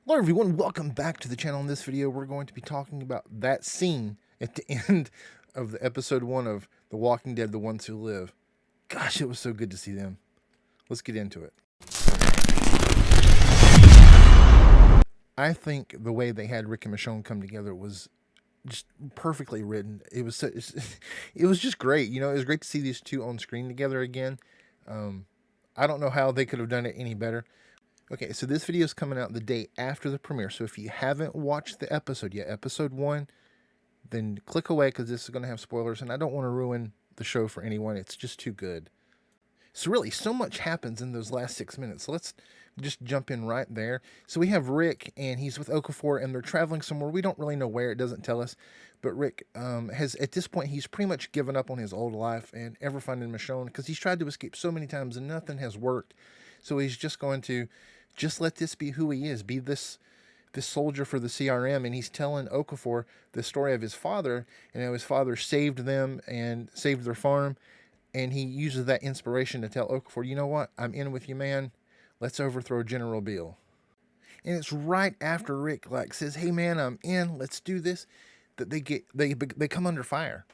Hello everyone, welcome back to the channel. In this video, we're going to be talking about that scene at the end of the episode 1 of The Walking Dead, The Ones Who Live. Gosh, it was so good to see them. Let's get into it. I think the way they had Rick and Michonne come together was just perfectly written. It was it was just great. You know, it was great to see these two on screen together again. I don't know how they could have done it any better. Okay, so this video is coming out the day after the premiere. So if you haven't watched the episode yet, episode 1, then click away because this is going to have spoilers, and I don't want to ruin the show for anyone. It's just too good. So really, so much happens in those last 6 minutes. So let's just jump in right there. So we have Rick, and he's with Okafor, and they're traveling somewhere. We don't really know where. It doesn't tell us. But Rick has, at this point, he's pretty much given up on his old life and ever finding Michonne because he's tried to escape so many times and nothing has worked. So he's just going to just let this be who he is, be this soldier for the CRM, and he's telling Okafor the story of his father and how his father saved them and saved their farm, and he uses that inspiration to tell Okafor, you know what, I'm in with you, man. Let's overthrow General Beale. And it's right after Rick says, hey man, I'm in. Let's do this. That they come under fire.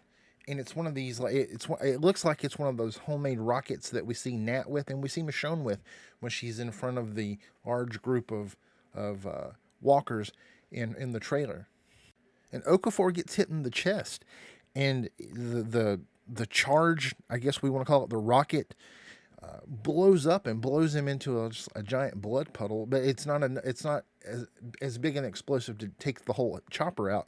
And it's one of these it looks like it's one of those homemade rockets that we see Nat with and we see Michonne with when she's in front of the large group of walkers in the trailer. And Okafor gets hit in the chest, and the charge, I guess we want to call it the rocket, blows up and blows him into a giant blood puddle. But it's not as big an explosive to take the whole chopper out.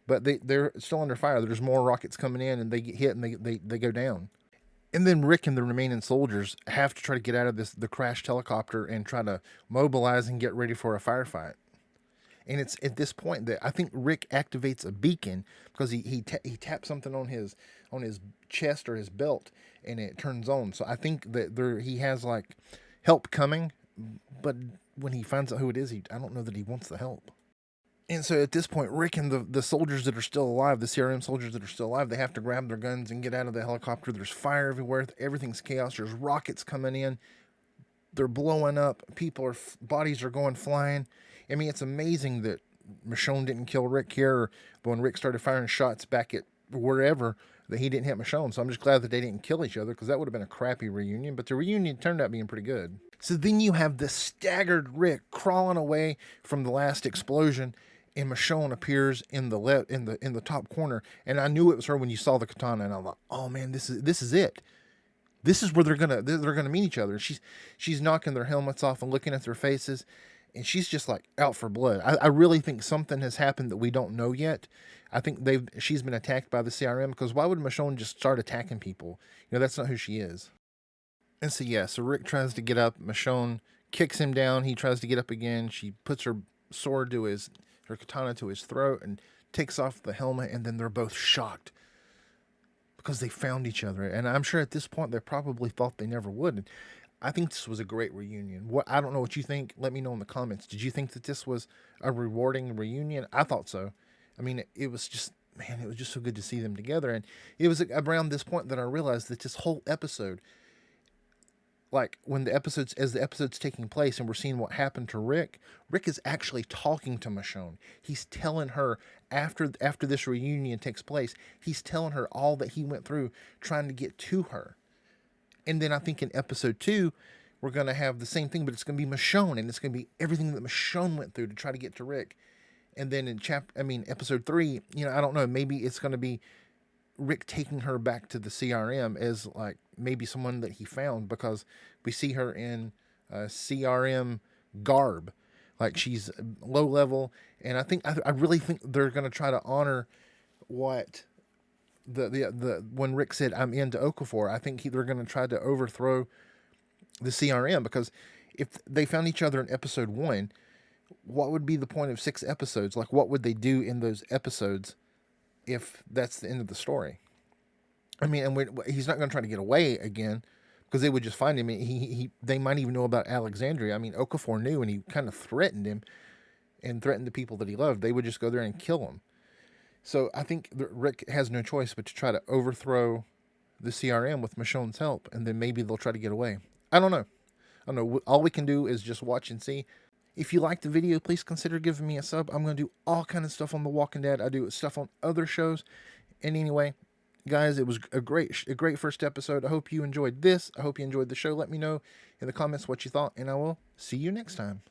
But they're still under fire. There's more rockets coming in, and they get hit, and they go down. And then Rick and the remaining soldiers have to try to get out of the crashed helicopter and try to mobilize and get ready for a firefight. And it's at this point that I think Rick activates a beacon because he taps something on his chest or his belt, and it turns on. So I think that he has help coming, but when he finds out who it is, I don't know that he wants the help. And so at this point, Rick and the soldiers that are still alive, the CRM soldiers that are still alive, they have to grab their guns and get out of the helicopter. There's fire everywhere. Everything's chaos. There's rockets coming in. They're blowing up. Bodies are going flying. I mean, it's amazing that Michonne didn't kill Rick here, but when Rick started firing shots back at wherever, that he didn't hit Michonne. So I'm just glad that they didn't kill each other because that would have been a crappy reunion. But the reunion turned out being pretty good. So then you have this staggered Rick crawling away from the last explosion, and Michonne appears in the top corner, and I knew it was her when you saw the katana, and I'm like, oh man, this is it. This is where they're gonna meet each other. She's knocking their helmets off and looking at their faces, and she's just like out for blood. I really think something has happened that we don't know yet. I think she's been attacked by the CRM, because why would Michonne just start attacking people? You know, that's not who she is. And so yeah, so Rick tries to get up. Michonne kicks him down. He tries to get up again. She puts her katana to his throat and takes off the helmet, and then they're both shocked because they found each other. And I'm sure at this point they probably thought they never would. And I think this was a great reunion. I don't know what you think. Let me know in the comments. Did you think that this was a rewarding reunion? I thought so. I mean, it was just, man, it was just so good to see them together. And it was around this point that I realized that this whole episode, as the episode's taking place and we're seeing what happened to Rick is actually talking to Michonne. He's telling her after this reunion takes place, he's telling her all that he went through trying to get to her. And then I think in episode 2, we're going to have the same thing, but it's going to be Michonne, and it's going to be everything that Michonne went through to try to get to Rick. And then in episode 3, I don't know, maybe it's going to be Rick taking her back to the CRM as maybe someone that he found, because we see her in CRM garb, like she's low level, and I really think they're going to try to honor what when Rick said I'm into Okafor. I think they're going to try to overthrow the CRM, because if they found each other in episode 1, what would be the point of 6 episodes? What would they do in those episodes if that's the end of the story? I mean, and he's not going to try to get away again, because they would just find him. They might even know about Alexandria. I mean, Okafor knew, and he kind of threatened him and threatened the people that he loved. They would just go there and kill him. So I think Rick has no choice but to try to overthrow the CRM with Michonne's help, and then maybe they'll try to get away. I don't know. All we can do is just watch and see. If you like the video, please consider giving me a sub. I'm going to do all kind of stuff on The Walking Dead. I do stuff on other shows. And anyway, guys, it was a great first episode. I hope you enjoyed this. I hope you enjoyed the show. Let me know in the comments what you thought, and I will see you next time.